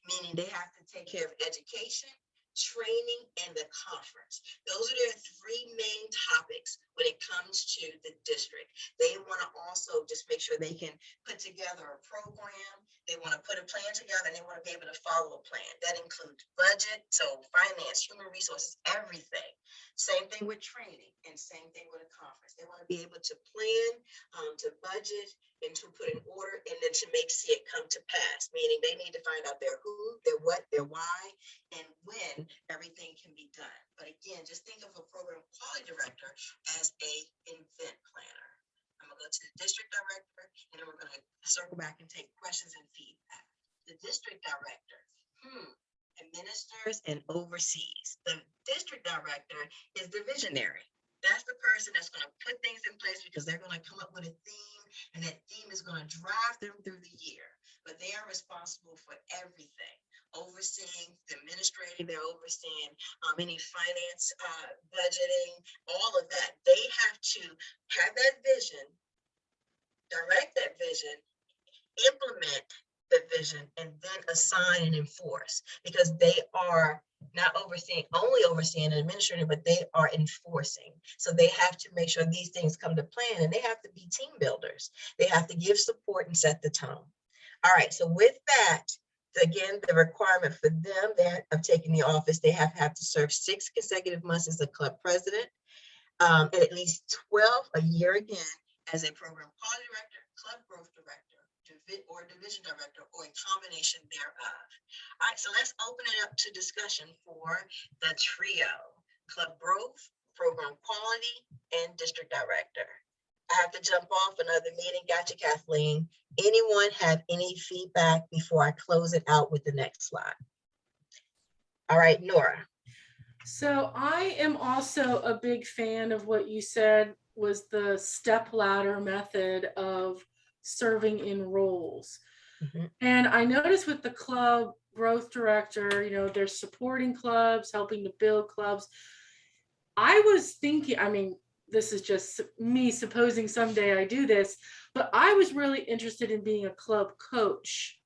meaning they have to take care of education, training, and the conference. Those are their 3 main topics when it comes to the district. They want to also just make sure they can put together a program. They want to put a plan together, and they want to be able to follow a plan. That includes budget, so finance, human resources, everything. Same thing with training, and same thing with a conference. They want to be able to plan, to budget, and to put in order, and then to see it come to pass, meaning they need to find out their who, their what, their why, and when everything can be done. But again, just think of a program quality director as an event planner. I'm gonna go to the district director, and then we're gonna circle back and take questions and feedback. The district director administers and oversees. The district director is the visionary. That's the person that's going to put things in place because they're going to come up with a theme, and that theme is going to drive them through the year. but they are responsible for everything, overseeing the administrative, they're overseeing any finance, budgeting, all of that. They have to have that vision, direct that vision, implement the vision, and then assign and enforce, because they are not only overseeing and administrating, but they are enforcing. So they have to make sure these things come to plan, and they have to be team builders. They have to give support and set the tone. All right, so with that, again, the requirement for them that of taking the office, they have to serve 6 consecutive months as a club president, and at least 12 a year again as a program quality director, club growth director, or division director, or a combination thereof. All right, so let's open it up to discussion for the trio: club growth, program quality, and district director. I have to jump off another meeting. Gotcha, Kathleen. Anyone have any feedback before I close it out with the next slide? All right, Nora. So I am also a big fan of what you said was the step ladder method of serving in roles. Mhm. And I noticed with the club growth director, they're supporting clubs, helping to build clubs. I was thinking, I mean, this is just me supposing someday I do this, but I was really interested in being a club coach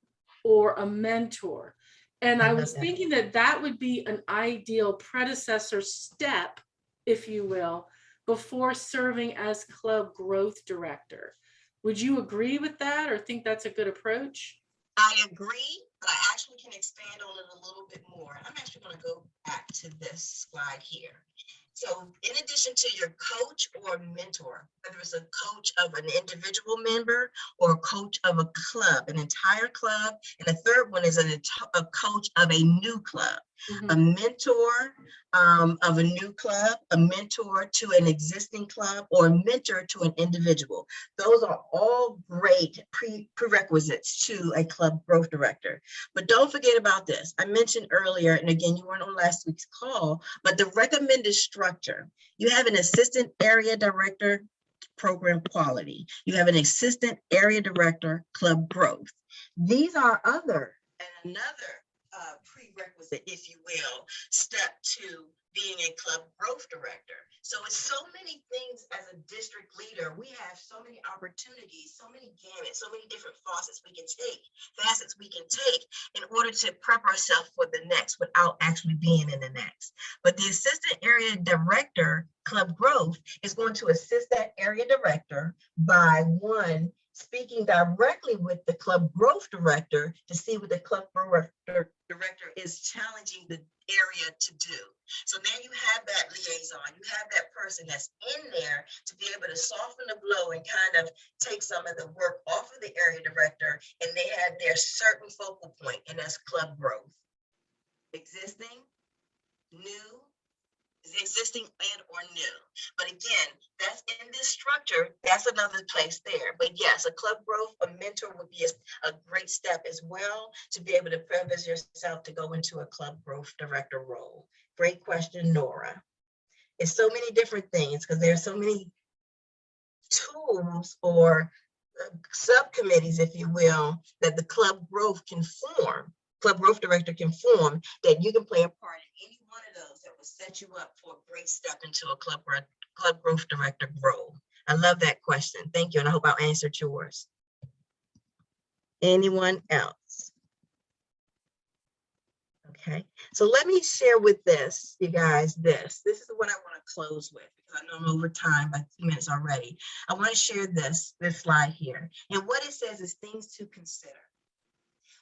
or a mentor. And I was thinking that would be an ideal predecessor step, if you will, before serving as club growth director. Would you agree with that or think that's a good approach? I agree, but I actually can expand on it a little bit more. I'm actually going to go back to this slide here. So in addition to your coach or mentor, whether it's a coach of an individual member or a coach of a club, an entire club, and the third one is a coach of a new club, a mentor of a new club, a mentor to an existing club, or a mentor to an individual. Those are all great prerequisites to a club growth director. But don't forget about this. I mentioned earlier, and again, you weren't on last week's call, but the recommended structure. You have an assistant area director, program quality. You have an assistant area director, club growth. These are another prerequisite, if you will, step to being a club growth director. So it's so many things as a district leader. We have so many opportunities, so many gamuts, so many different facets we can take in order to prep ourselves for the next without actually being in the next. But the assistant area director, club growth, is going to assist that area director by speaking directly with the club growth director to see what the club growth director is challenging the area to do. So now you have that liaison, you have that person that's in there to be able to soften the blow and kind of take some of the work off of the area director, and they have their certain focal point, and that's club growth. Existing, new, existing and or new. But again, that's in this structure, that's another place there. But yes, a club growth, a mentor would be a great step as well to be able to prepare yourself to go into a club growth director role. Great question, Nora. It's so many different things because there's so many tools or subcommittees, if you will, that the club growth director can form, that you can play a part in any one of those that will set you up for a great step into a club growth director role. I love that question. Thank you. And I hope I answered yours. Anyone else? Okay, so let me share with you guys, this is what I want to close with, because I know I'm over time by 2 minutes already. I want to share this slide here. And what it says is things to consider.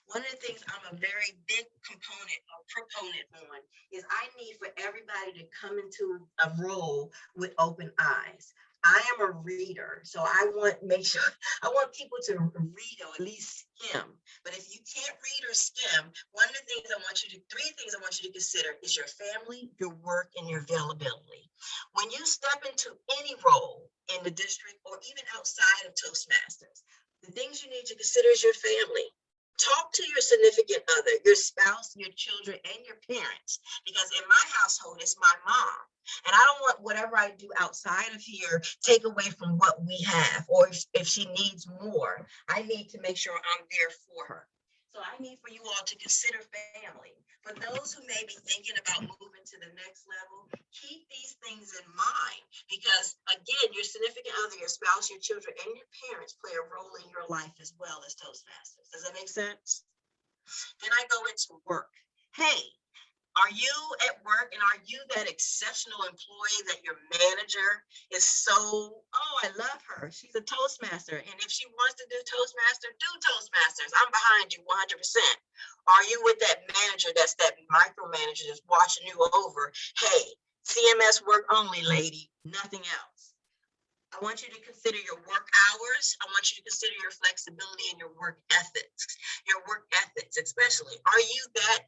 One of the things I'm a very big proponent on is I need for everybody to come into a role with open eyes. I am a reader, so I want people to read or at least skim. But if you can't read or skim, three things I want you to consider is your family, your work, and your availability. When you step into any role in the district or even outside of Toastmasters, the things you need to consider is your family. Talk to your significant other, your spouse, your children, and your parents. Because in my household, it's my mom. And I don't want whatever I do outside of here take away from what we have. Or if she needs more, I need to make sure I'm there for her. So I need for you all to consider family. For those who may be thinking about moving to the next level, keep these things in mind. Because again, your significant other, your spouse, your children, and your parents play a role in your life as well as Toastmasters. Does that make sense? Then I go into work. Hey, are you at work and are you that exceptional employee that your manager is so, oh, I love her. She's a Toastmaster. And if she wants to do Toastmaster, do Toastmasters. I'm behind you 100%. Are you with that manager that's that micromanager that's watching you over? Hey, CMS work only, lady, nothing else. I want you to consider your work hours. I want you to consider your flexibility and your work ethics. Your work ethics, especially. Are you that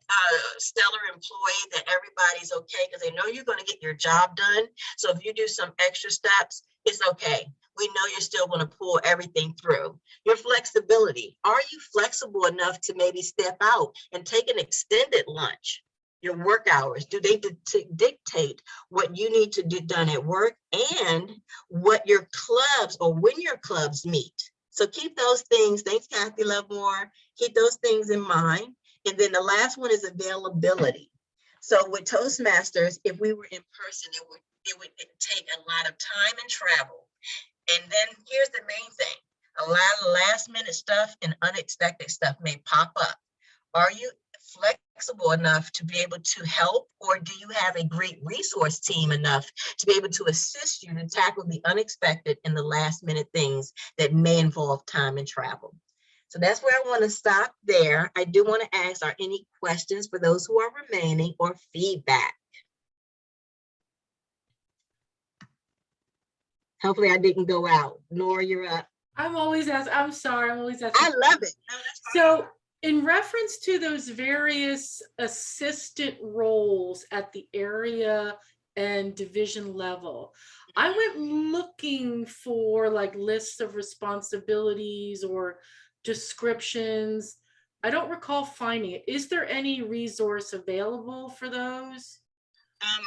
stellar employee that everybody's okay because they know you're going to get your job done? So if you do some extra steps, it's okay. We know you're still going to pull everything through. Your flexibility. Are you flexible enough to maybe step out and take an extended lunch? Your work hours, do they dictate what you need to do done at work and what your clubs or when your clubs meet? So keep those things. Thanks, Kathy Lovemore. Keep those things in mind. And then the last one is availability. So with Toastmasters, if we were in person, it would take a lot of time and travel. And then here's the main thing. A lot of last minute stuff and unexpected stuff may pop up. Are you flexible enough to be able to help, or do you have a great resource team enough to be able to assist you to tackle the unexpected and the last minute things that may involve time and travel? So that's where I want to stop there. I do want to ask, are any questions for those who are remaining or feedback? Hopefully I didn't go out. Nora, you're up. I'm always asking, I'm sorry, I'm always asking. I love it. No, that's fine. So in reference to those various assistant roles at the area and division level, I went looking for like lists of responsibilities or descriptions. I don't recall finding it. Is there any resource available for those?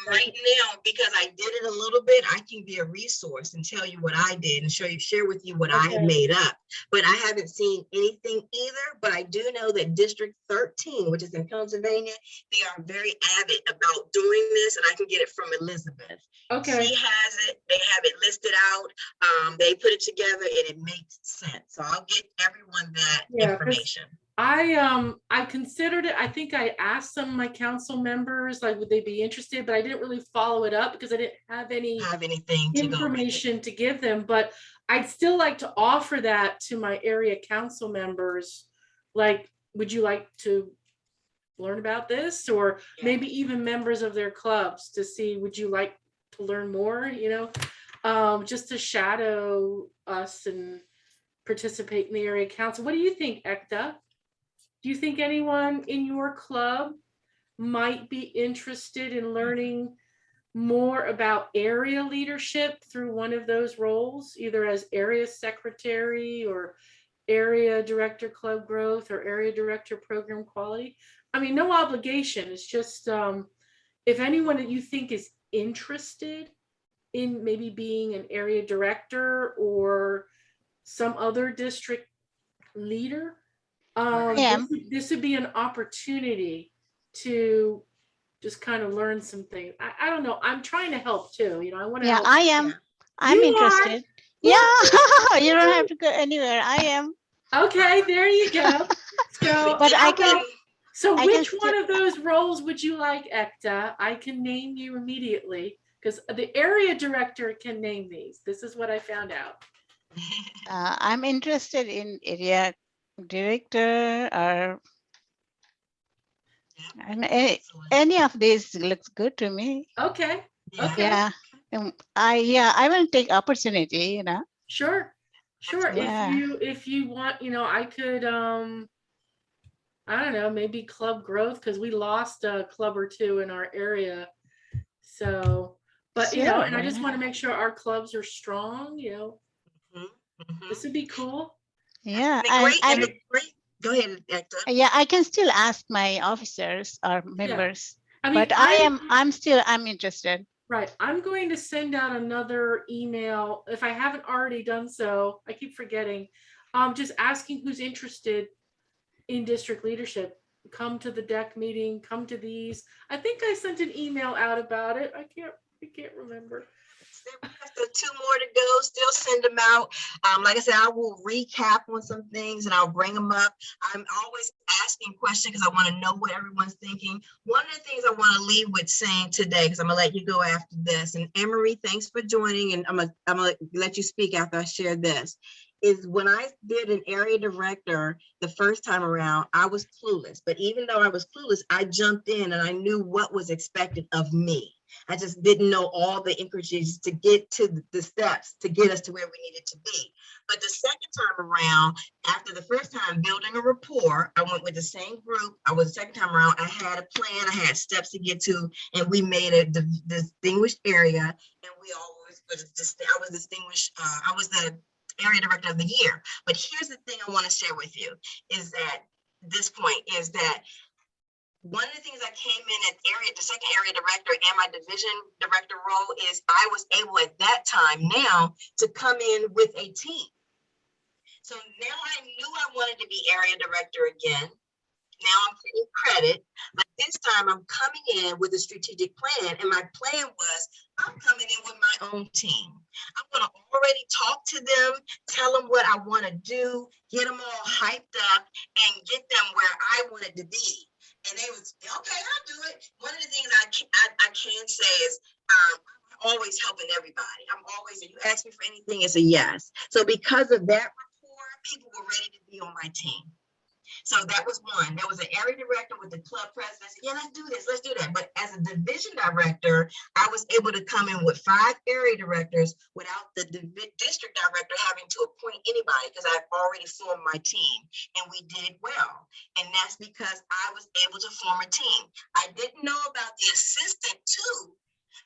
Right now, because I did it a little bit, I can be a resource and tell you what I did and share with you what I had made up. But I haven't seen anything either. But I do know that District 13, which is in Pennsylvania, they are very avid about doing this, and I can get it from Elizabeth. Okay. She has it. They have it listed out. They put it together, and it makes sense. So I'll get everyone that information. I considered it. I think I asked some of my council members, like, would they be interested, but I didn't really follow it up because I didn't have anything information to give them. But I'd still like to offer that to my area council members. Like, would you like to learn about this? Or maybe even members of their clubs to see, would you like to learn more, just to shadow us and participate in the area council. What do you think, Ekta? Do you think anyone in your club might be interested in learning more about area leadership through one of those roles, either as area secretary or area director club growth or area director program quality? I mean, no obligation. It's just if anyone that you think is interested in maybe being an area director or some other district leader, this would be an opportunity to just kind of learn some things. I don't know. I'm trying to help too. I want to help. I am. I'm interested. Yeah, you don't have to go anywhere. I am. Okay, there you go. So, but I can. So which one of those roles would you like, Ekta? I can name you immediately because the area director can name these. This is what I found out. I'm interested in area director or any of these looks good to me. Okay. Yeah. I will take opportunity, Sure. Yeah. If you want, I could I don't know, maybe club growth, because we lost a club or two in our area. So, but and I just want to make sure our clubs are strong, This would be cool. Yeah. Go ahead, Hector. Yeah, I can still ask my officers or members, I mean, but I'm interested. right. I'm going to send out another email if I haven't already done so. I keep forgetting. Just asking who's interested in district leadership. Come to the deck meeting, come to these. I think I sent an email out about it. I can't remember. So 2 more to go, still send them out. Like I said, I will recap on some things and I'll bring them up. I'm always asking questions because I want to know what everyone's thinking. One of the things I want to leave with saying today, because I'm gonna let you go after this, and Emery, thanks for joining, and I'm gonna let you speak after I share this, is when I did an area director the first time around, I was clueless. But even though I was clueless, I jumped in and I knew what was expected of me. I just didn't know all the intricacies to get to the steps to get us to where we needed to be. But the second time around, after the first time building a rapport, I went with the same group. The second time around, I had a plan, I had steps to get to, and we made a distinguished area. And we always, I was distinguished, I was the area director of the year. But here's the thing I want to share with you is that this point is that one of the things I came in at the second area director and my division director role is I was able at that time now to come in with a team. So now I knew I wanted to be area director again. Now I'm getting credit, but this time I'm coming in with a strategic plan. And my plan was I'm coming in with my own team. I'm going to already talk to them, tell them what I want to do, get them all hyped up and get them where I wanted to be. And they was, okay, I'll do it. One of the things I can say is I'm always helping everybody. I'm always, if you ask me for anything, it's a yes. So because of that rapport, people were ready to be on my team. So that was one. There was an area director with the club president. I said, yeah, let's do this, let's do that. But as a division director, I was able to come in with 5 area directors without the district director having to appoint anybody because I've already formed my team and we did well. And that's because I was able to form a team. I didn't know about the assistant too,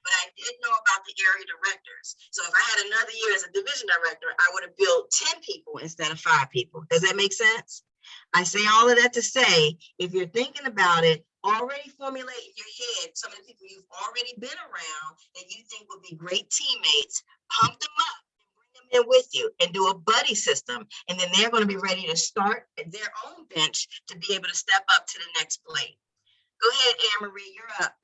but I did know about the area directors. So if I had another year as a division director, I would have built 10 people instead of 5 people. Does that make sense? I say all of that to say, if you're thinking about it, already formulate in your head some of the people you've already been around that you think would be great teammates, pump them up and bring them in with you and do a buddy system. And then they're going to be ready to start at their own bench to be able to step up to the next plate. Go ahead, Anne-Marie, you're up.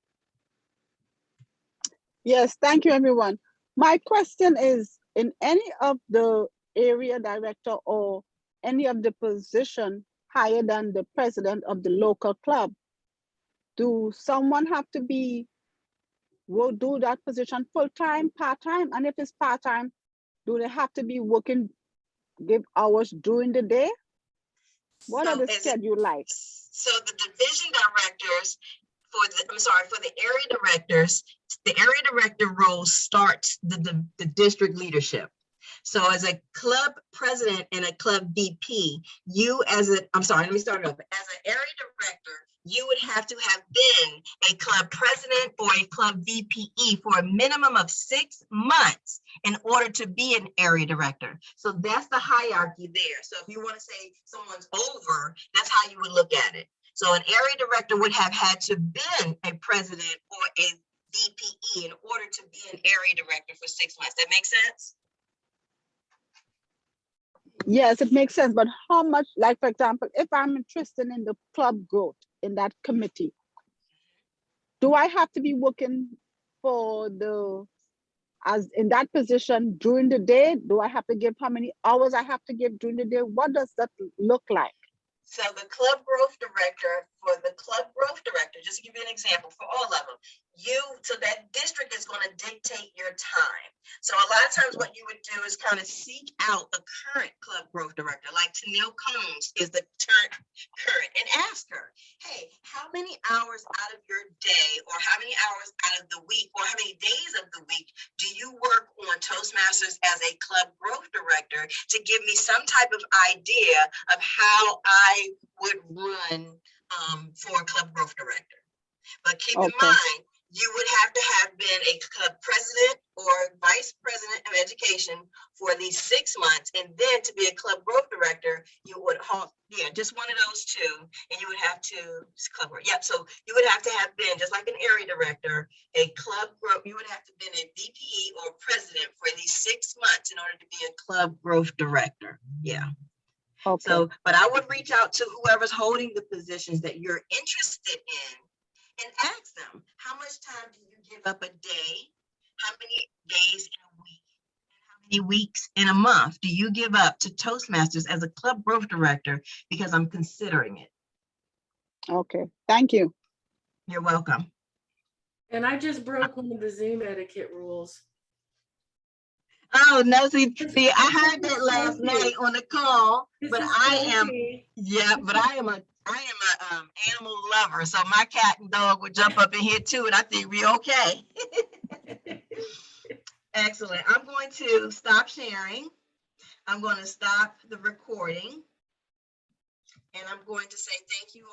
Yes, thank you, everyone. My question is, in any of the area director or any of the position higher than the president of the local club, do someone have to be, will do that position full-time, part-time? And if it's part-time, do they have to be working, give hours during the day? What are the schedule like? So the division directors for the area directors, the area director role starts the district leadership. So as a club president and a club VP, you as a, let me start over. As an area director, you would have to have been a club president or a club VPE for a minimum of 6 months in order to be an area director. So that's the hierarchy there. So if you want to say someone's over, that's how you would look at it. So an area director would have had to been a president or a VPE in order to be an area director for 6 months. That makes sense? Yes, it makes sense. But how much, like, for example, if I'm interested in the club growth in that committee, do I have to be working for as in that position during the day? Do I have to give how many hours I have to give during the day? What does that look like? So the club growth director, just to give you an example for all of them, so that district is going to dictate your time. So a lot of times what you would do is kind of seek out a current club growth director, like Tennille Combs is the current, and ask her, hey, how many hours out of your day or how many hours out of the week or how many days of the week do you work on Toastmasters as a club growth director to give me some type of idea of how I would run for a club growth director. But keep in mind, you would have to have been a club president or vice president of education for at least 6 months. And then to be a club growth director, you would hold, yeah, just one of those two. And you would have to, club, yep. So you would have to have been, just like an area director, a club growth, you would have to have been a VPE or president for at least 6 months in order to be a club growth director. Yeah. Okay. So, but I would reach out to whoever's holding the positions that you're interested in and ask them, how much time do you give up a day? How many days in a week? And how many weeks in a month do you give up to Toastmasters as a club growth director? Because I'm considering it. Okay, thank you. You're welcome. And I just broke one of the Zoom etiquette rules. Oh, no, see, I heard that last night on the call, This but is I am, funky. yeah, but I am a animal lover. So my cat and dog would jump up in here too, and I think we okay. Excellent. I'm going to stop sharing. I'm going to stop the recording. And I'm going to say thank you